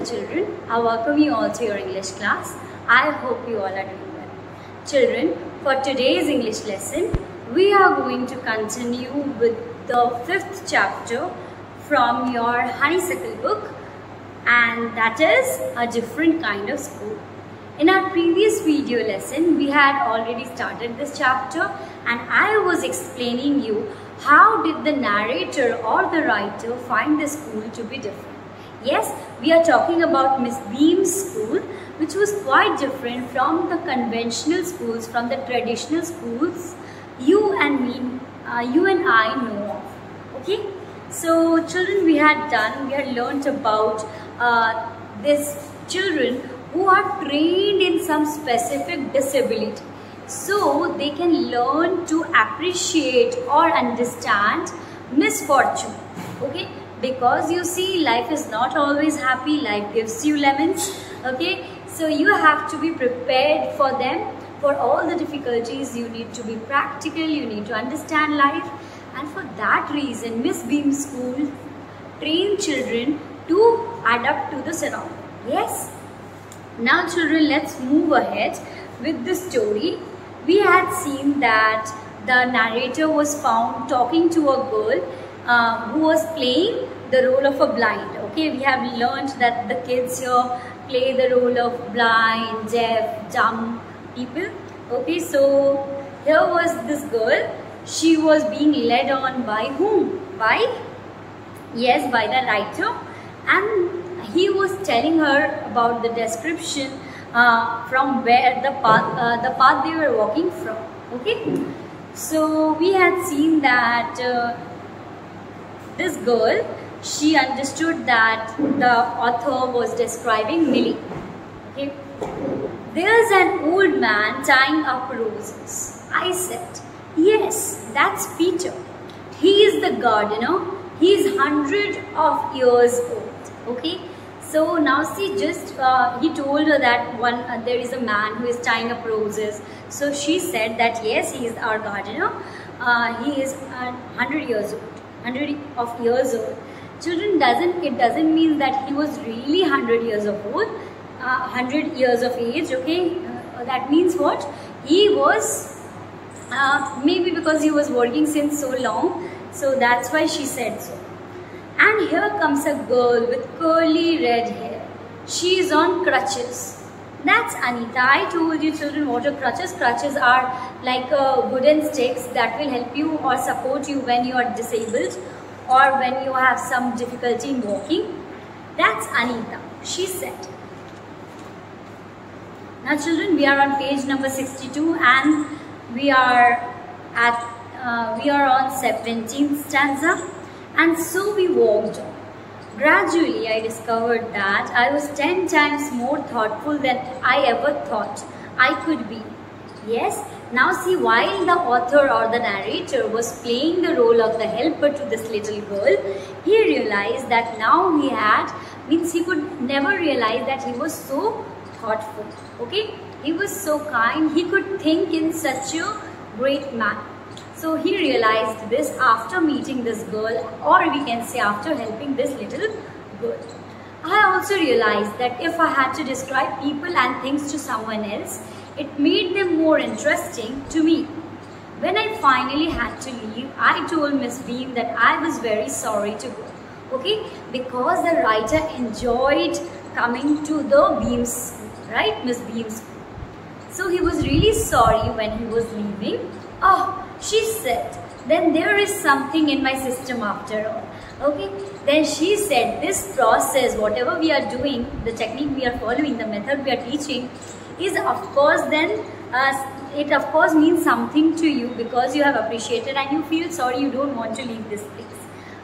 Children, I welcome you all to your English class. I hope you all are doing well. Children, for today's English lesson, we are going to continue with the 5th chapter from your honeysuckle book, and that is a different kind of school. In our previous video lesson, we had already started this chapter and I was explaining you how did the narrator or the writer find the school to be different. Yes, we are talking about Miss Beam's school, which was quite different from the conventional schools, from the traditional schools you and I know of. Okay, so children, we had learnt about these children who are trained in some specific disability, so they can learn to appreciate or understand misfortune. Okay, because you see, life is not always happy, life gives you lemons. Okay, so you have to be prepared for them. For all the difficulties, you need to be practical, you need to understand life, and for that reason Miss Beam's school train children to adapt to the surrounding. Yes. Now children, let's move ahead with the story. We had seen that the narrator was found talking to a girl who was playing the role of a blind. Okay, we have learned that the kids here play the role of blind, deaf, dumb people. Okay, so here was this girl. She was being led on by whom? By the writer, and he was telling her about the description from where the path they were walking from. Okay, so we had seen that this girl, she understood that the author was describing Millie. Okay, there's an old man tying up roses. I said, yes, that's Peter. He is the gardener. He is 100 of years old. Okay, so now see, just he told her that there is a man who is tying up roses. So she said that yes, he is our gardener. He is 100 years old. 100 of years old. Children, it doesn't mean that he was really 100 years of old, 100 years of age. Okay, that means what? He was maybe because he was working since so long, so that's why she said so. And here comes a girl with curly red hair. She is on crutches. That's Anita. I told you children what are crutches. Crutches are like wooden sticks that will help you or support you when you are disabled or when you have some difficulty in walking. That's Anita, she said. Now children, we are on page number 62 and we are on 17th stanza. And so we walked on. Gradually, I discovered that I was 10 times more thoughtful than I ever thought I could be. Yes, now see, while the author or the narrator was playing the role of the helper to this little girl, he realized that now he could never realize that he was so thoughtful. Okay, he was so kind, he could think in such a great manner. So he realized this after meeting this girl, or we can say after helping this little girl. I also realized that if I had to describe people and things to someone else, it made them more interesting to me. When I finally had to leave, I told Miss Beam that I was very sorry to go. Okay, because the writer enjoyed coming to the Beam's school, right? Miss Beam's school. So he was really sorry when he was leaving. Oh, she said, then there is something in my system after all. Okay, then she said, this process, whatever we are doing, the technique we are following, the method we are teaching, is of course then, it of course means something to you because you have appreciated and you feel sorry, you don't want to leave this place.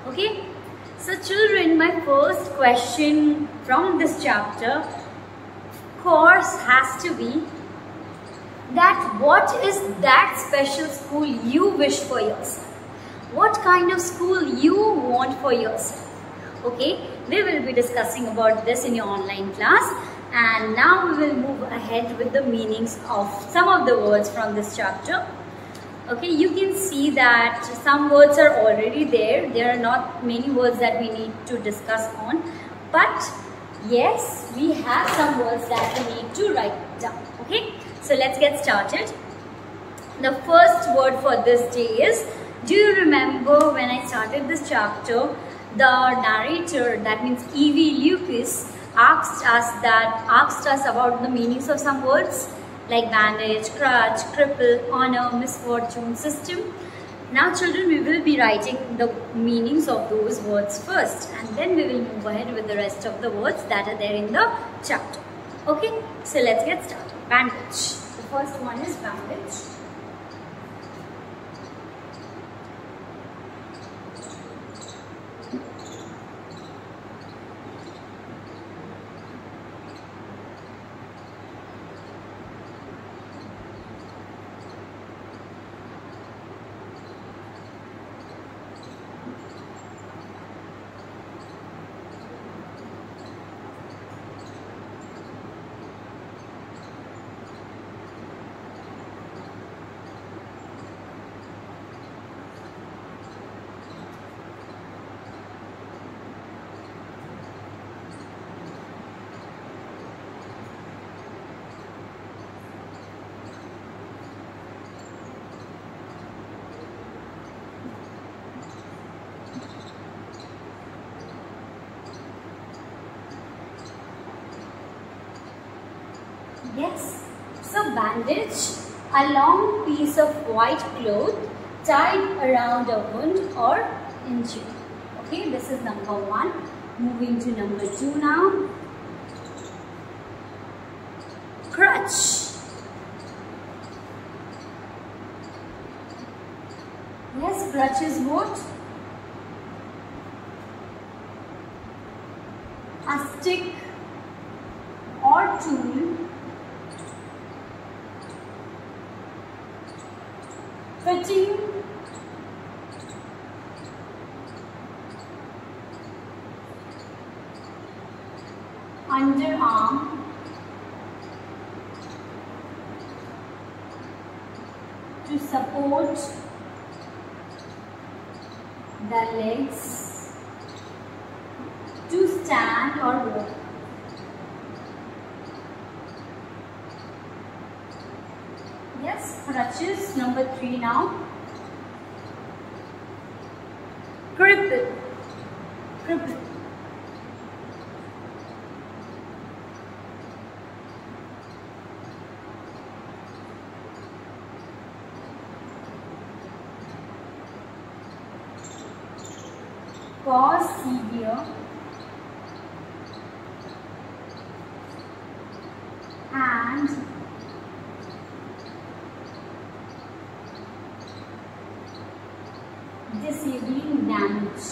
Okay, so children, my first question from this chapter, of course, has to be that what is that special school you wish for yourself? What kind of school you want for yourself? Okay, we will be discussing about this in your online class, and now we will move ahead with the meanings of some of the words from this chapter. Okay, you can see that some words are already there. There are not many words that we need to discuss on, but Yes, we have some words that we need to write down. Okay, so let's get started. The first word for this day is, do you remember when I started this chapter, the narrator, that means E.V. Lucas, asked us about the meanings of some words like bandage, crutch, cripple, honor, misfortune, system. Now children, we will be writing the meanings of those words first, and then we will move ahead with the rest of the words that are there in the chapter. Okay, so let's get started. Bandage. The first one is bandage. Yes, so bandage, a long piece of white cloth tied around a wound or injury. Okay, this is number one. Moving to number two now. Crutch. Yes, crutch is what? A stick or tool fitting underarm to support the legs to stand or walk. Yes, crutches. Number three now. Cripple. Cripple. Cause severe and disabling damage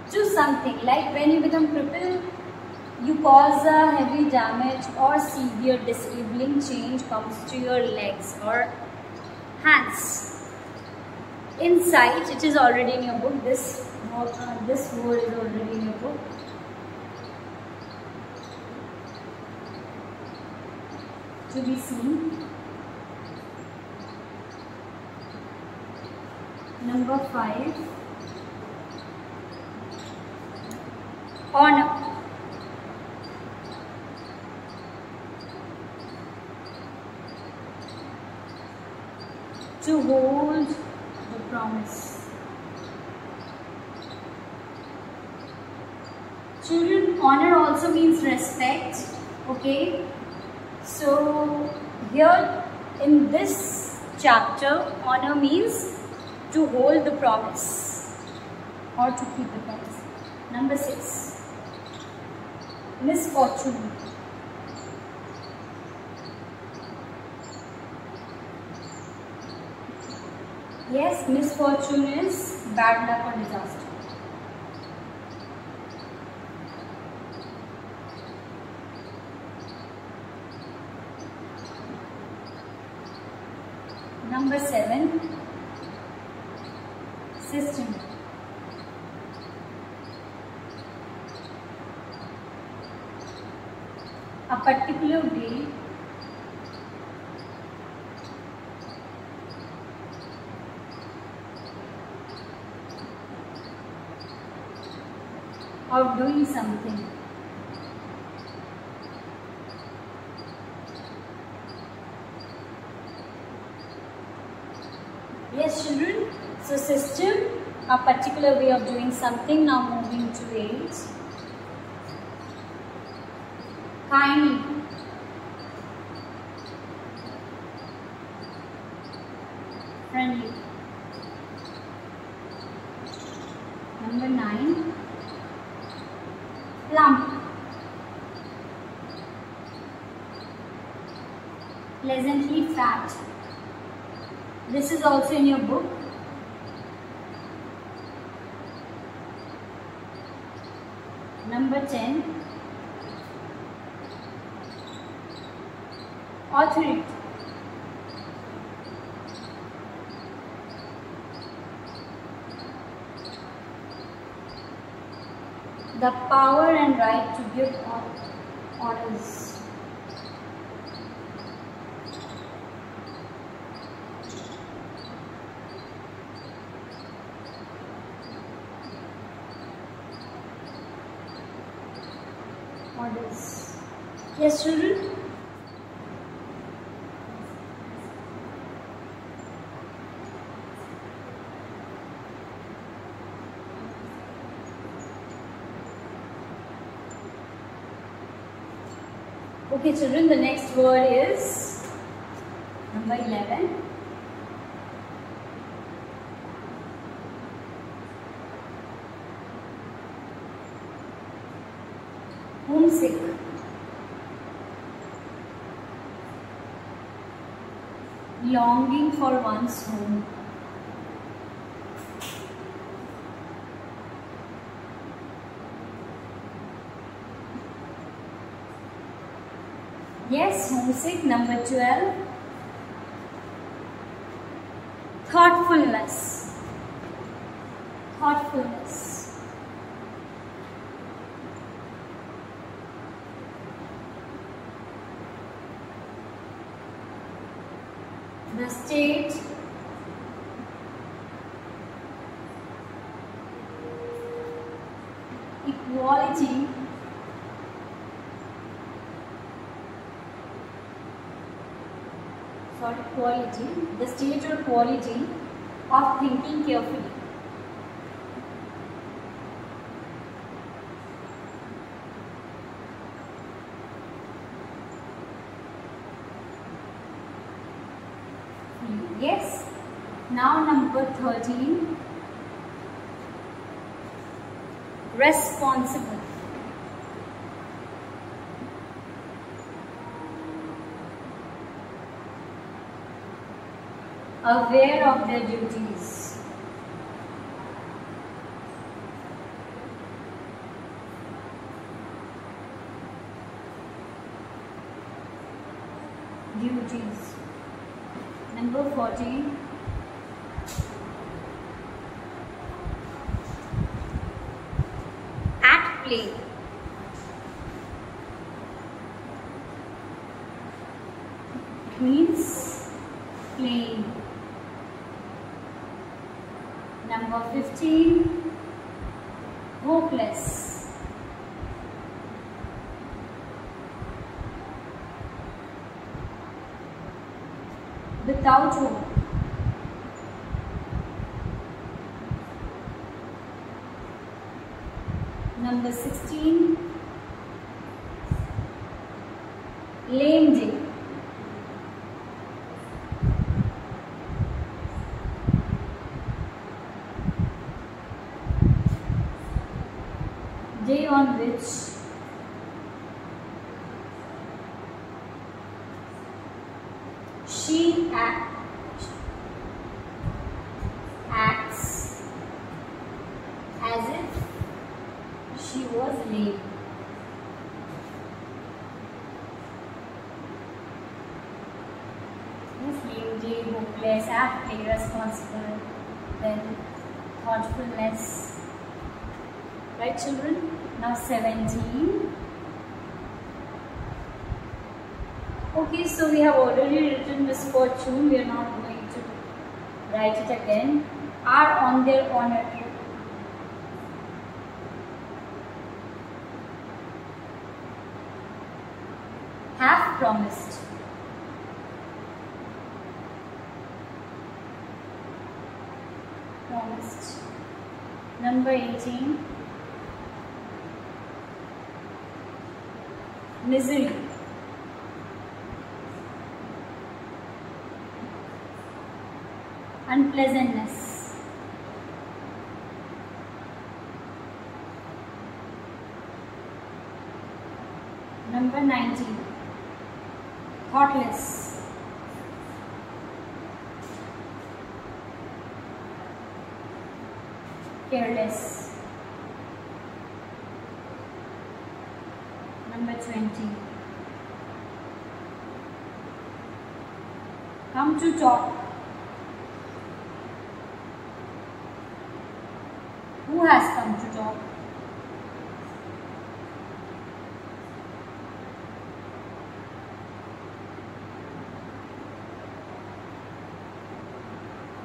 to something. Like when you become crippled, you cause a heavy damage or severe disabling change comes to your legs or hands. Insight, it is already in your book. This word is already in your book. To be seen. Number five. Honor. To hold the promise. Children, honor also means respect. Okay. So here in this chapter, honor means to hold the promise or to keep the promise. Number six. Misfortune. Yes, misfortune is bad luck or disaster. Number seven, system. A particular way of doing something. Yes, children. So system, a particular way of doing something. Now moving to 8. Kindly. Friendly. Number 9. Plump. Pleasantly fat. This is also in your book. Number 10. Authority. The power and right to give orders. Orders. Yes, children? Okay, children, the next word is number 11. Homesick. Longing for one's home. Yes, homesick. Number 12. Thoughtfulness. Thoughtfulness. The state. Equality. Quality, the state or quality of thinking carefully. Yes. Now number 13. Responsible. Aware of their duties. Duties. Number 14. At play. It means playing. Number 15. Hopeless. Without hope. Number 16. Lame day. Day on which she acts as if she was lame. Yes, lame day, hopeless, at play, responsible, then thoughtfulness. Right, children? Now 17. Okay, so we have already written misfortune. We are not going to write it again. Are on their honor. Have promised. Promised. Number 18. Misery. Unpleasantness. Number 19. Thoughtless. Careless. Number 20. Come to talk. Who has come to talk?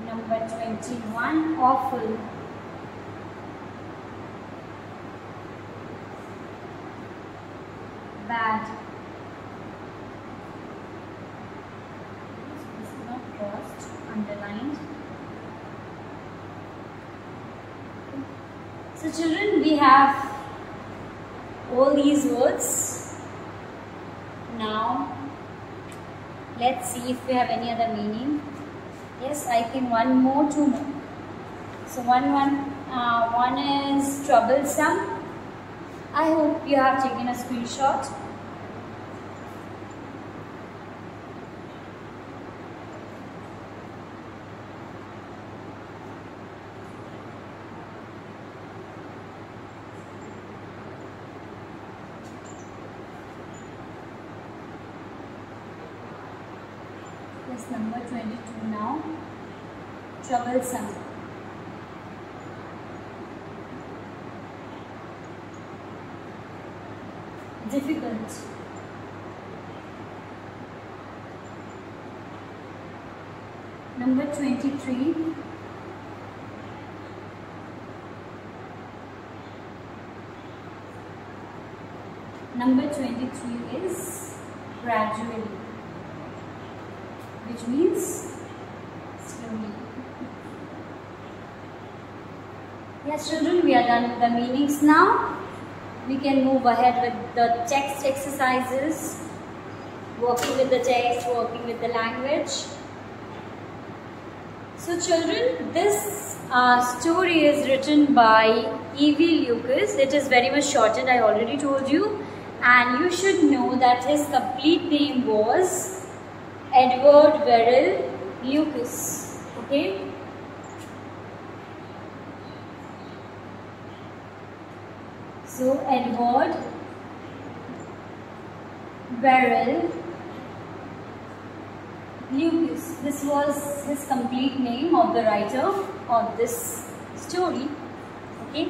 Number 21. Awful. Bad. This is not crossed, underlined. So children, we have all these words. Now let's see if we have any other meaning. Yes, I think one more, two more. So one is troublesome. I hope you have taken a screenshot. Yes, number 22 now. Troublesome. Difficult. Number 23. Number 23 is gradually, which means slowly. Yes, children, we are done with the meanings now. We can move ahead with the text exercises, working with the text, working with the language. So children, this story is written by E.V. Lucas. It is very much shortened, I already told you. And you should know that his complete name was Edward Verrill Lucas. Okay? So Edward Verrill Lucas. This was his complete name of the writer of this story. Okay.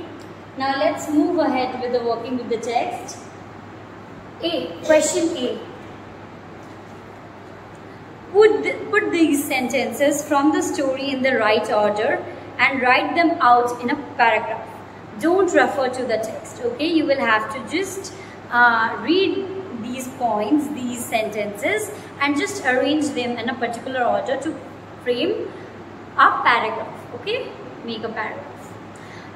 Now let's move ahead with the working with the text. Question A. Put these sentences from the story in the right order and write them out in a paragraph. Don't refer to the text, okay? You will have to just read these points, these sentences, and just arrange them in a particular order to frame a paragraph, okay? Make a paragraph.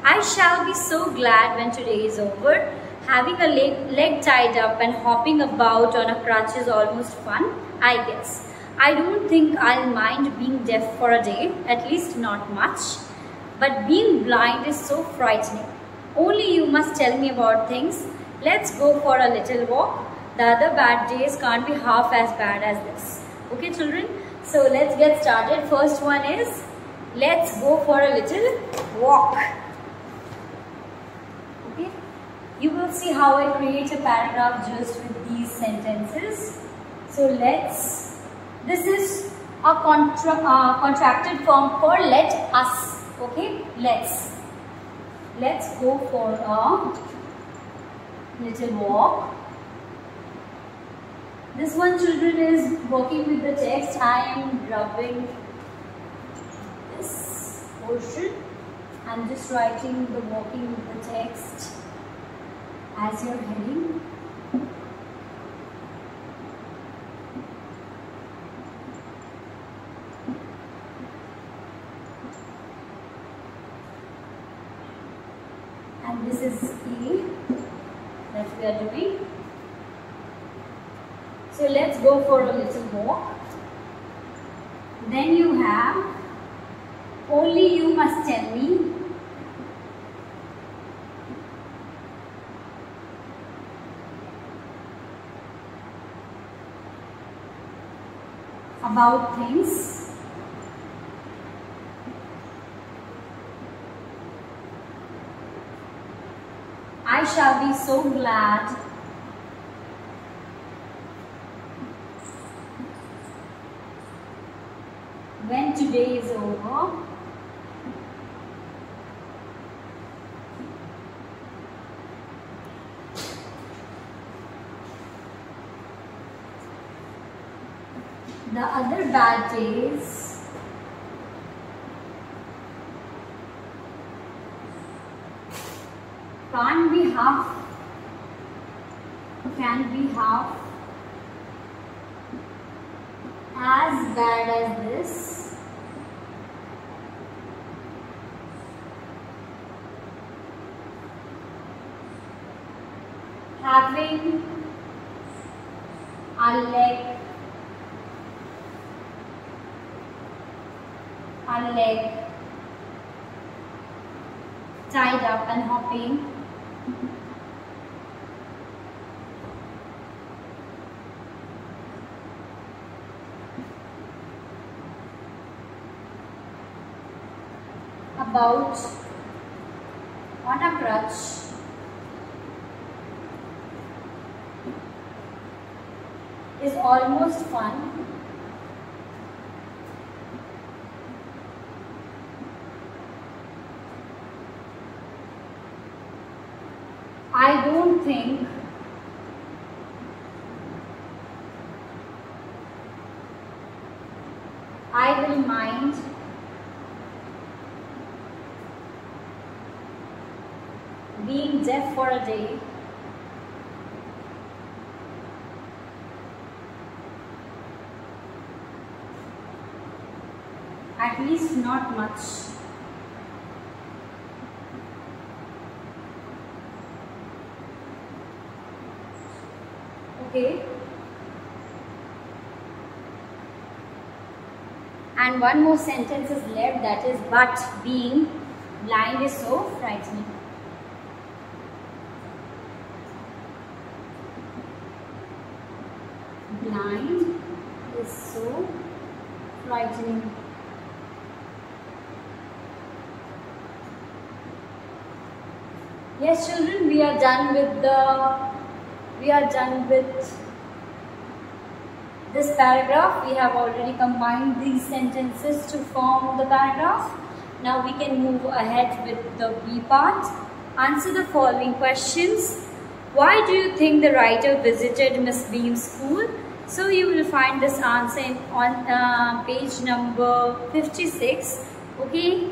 I shall be so glad when today is over. Having a leg tied up and hopping about on a crutch is almost fun, I guess. I don't think I'll mind being deaf for a day, at least not much. But being blind is so frightening. Only you must tell me about things. Let's go for a little walk. The other bad days can't be half as bad as this. Okay, children? So let's get started. First one is, let's go for a little walk. Okay? You will see how I create a paragraph just with these sentences. So this is a contracted form for let us. Okay, let's go for a little walk. This one, children, is working with the text. I am rubbing this portion. I'm just writing the working with the text as your heading. and this is A that we are doing. So let's go for a little walk. Then you have only you must tell me about things. I shall be so glad when today is over. The other bad days can be half as bad as this. Having a leg tied up and hopping. About on a crutch. Is almost fun. I don't think I will mind being deaf for a day. At least not much. Okay. And one more sentence is left, that is, but being blind is so frightening. Blind is so frightening. Yes, children, we are done with this paragraph. We have already combined these sentences to form the paragraph. Now we can move ahead with the B part. Answer the following questions. Why do you think the writer visited Miss Beam's school? So you will find this answer on page number 56. Okay.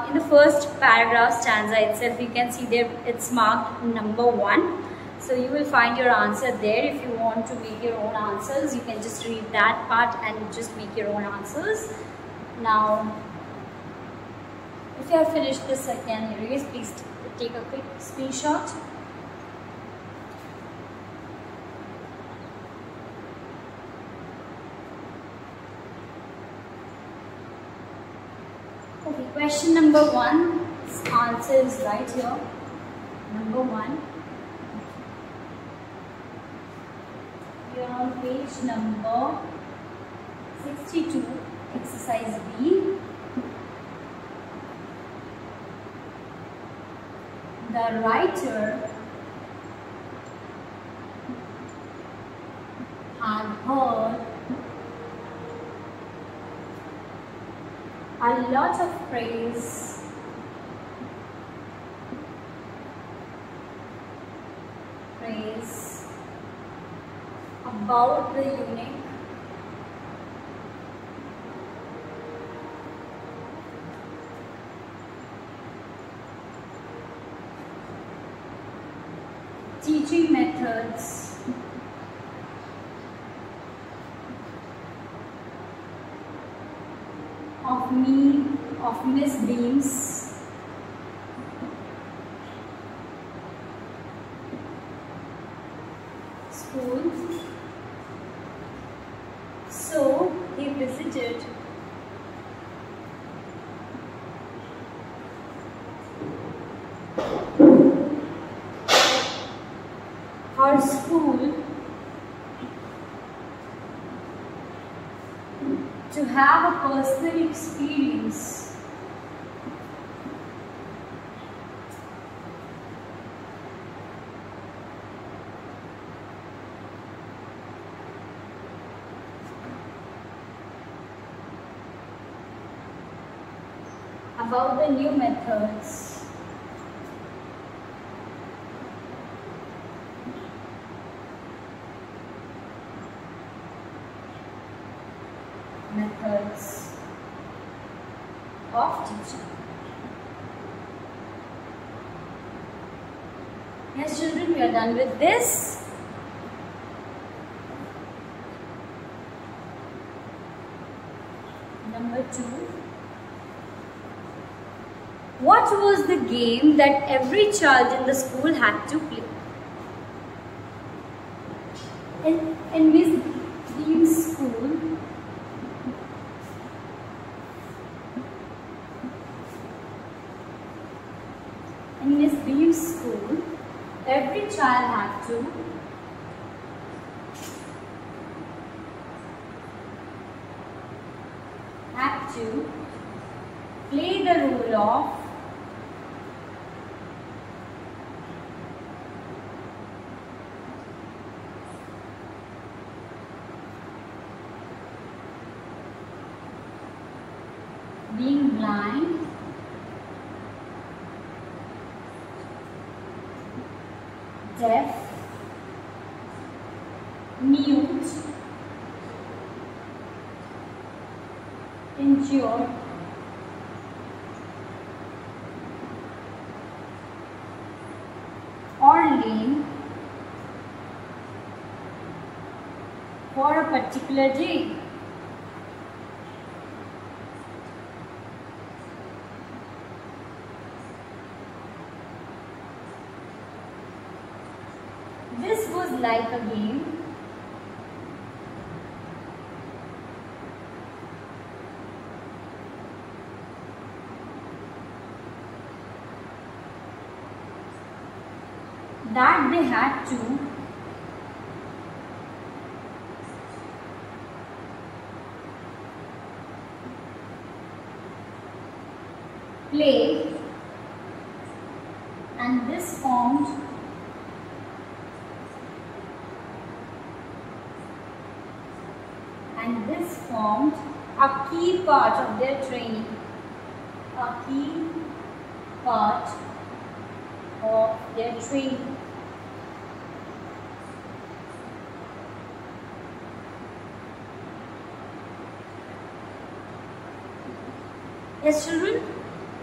In the first paragraph stanza itself, you can see there it's marked number 1. So you will find your answer there. If you want to make your own answers, you can just read that part and just make your own answers. Now, if you have finished this second erase, please take a quick screenshot. Okay, question number 1. This answer is right here. Number 1. We are on page number 62, exercise B. The writer had heard a lot of praise about the unique teaching methods of Miss Beam's your school to have a personal experience about the new methods of teaching. Yes, children, we are done with this. Number 2. What was the game that every child in the school had to play? In Miss Dean's school, every child had to play the role of being blind, deaf, mute, injured, or lame for a particular day. This was like a game that they had to play, and this formed a key part of their training. A key part of their training. Yes, children.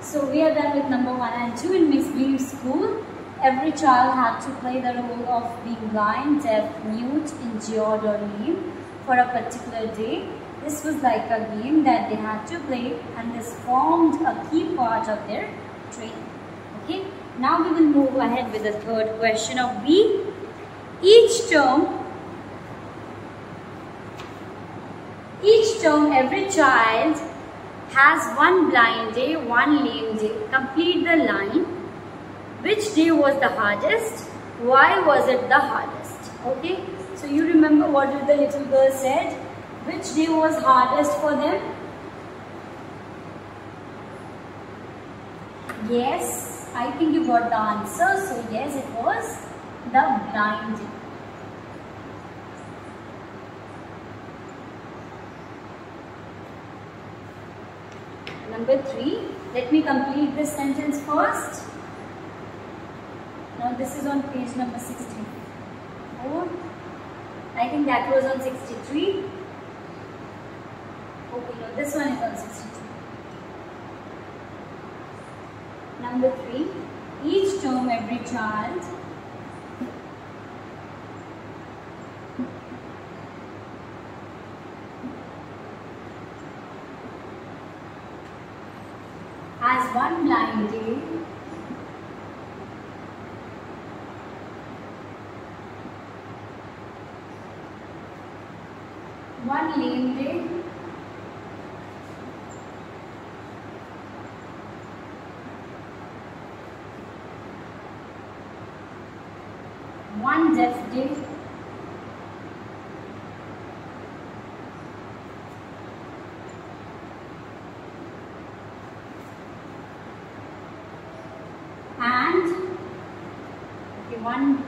So we are done with number 1 and 2 in Miss Blee's school. Every child had to play the role of being blind, deaf, mute, injured or lame for a particular day. This was like a game that they had to play, and this formed a key part of their training. Okay. Now we will move ahead with the third question of B. Each term every child has one blind day, one lame day. Complete the line. Which day was the hardest? Why was it the hardest? Okay. So you remember what did the little girl said? Which day was hardest for them? Yes, I think you got the answer. So yes, it was the blind day. Number 3, let me complete this sentence first. Now this is on page number 64. I think that was on 63. Okay, no, this one is on 62. Number 3, each term every child has one blind day, one lame day, one deaf day, and one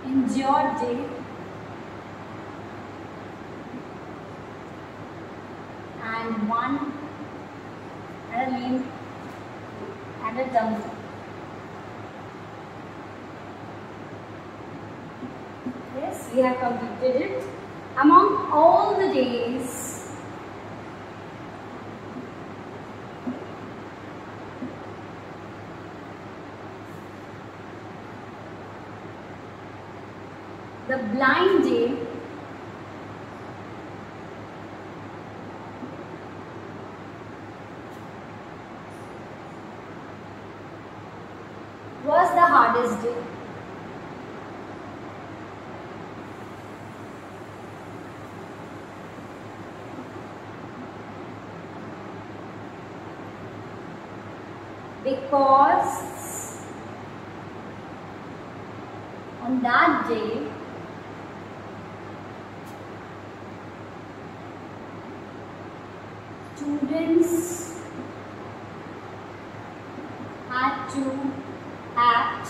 injured day, and one and a lame and a dumb day. Yes, we have completed it. Among all the days, the blind day was the hardest day. Because on that day students had to act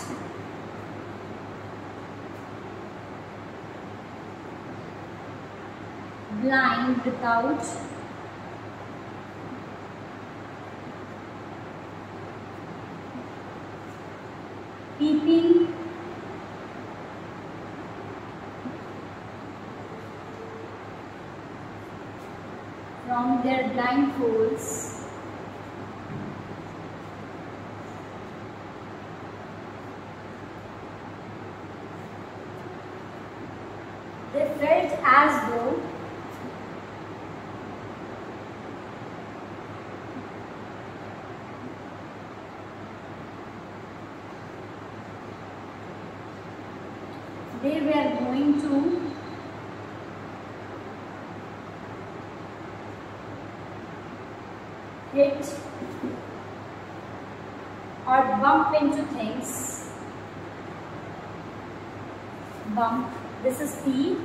blind without peeping from their blindfolds. They felt as though they were going to hit or bump into things. Bump, this is P.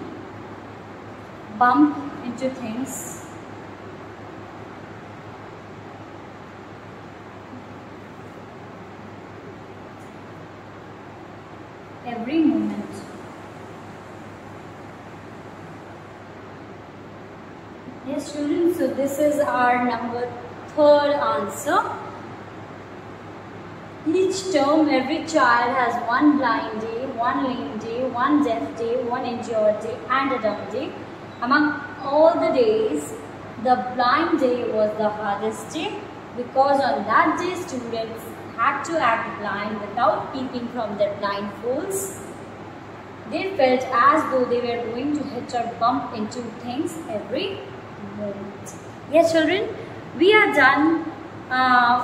Bump into things. Every moment. Yes, students, so this is our number 3rd answer. Each term, every child has one blind day, one lame day, one deaf day, one injured day, and a dumb day. Among all the days, the blind day was the hardest day because on that day students had to act blind without peeping from their blindfolds. They felt as though they were going to hit or bump into things every moment. Yes, children, we are done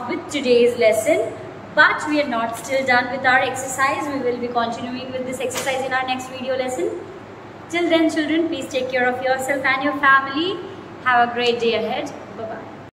with today's lesson, but we are not still done with our exercise. We will be continuing with this exercise in our next video lesson. Till then, children, please take care of yourself and your family. Have a great day ahead. Bye-bye.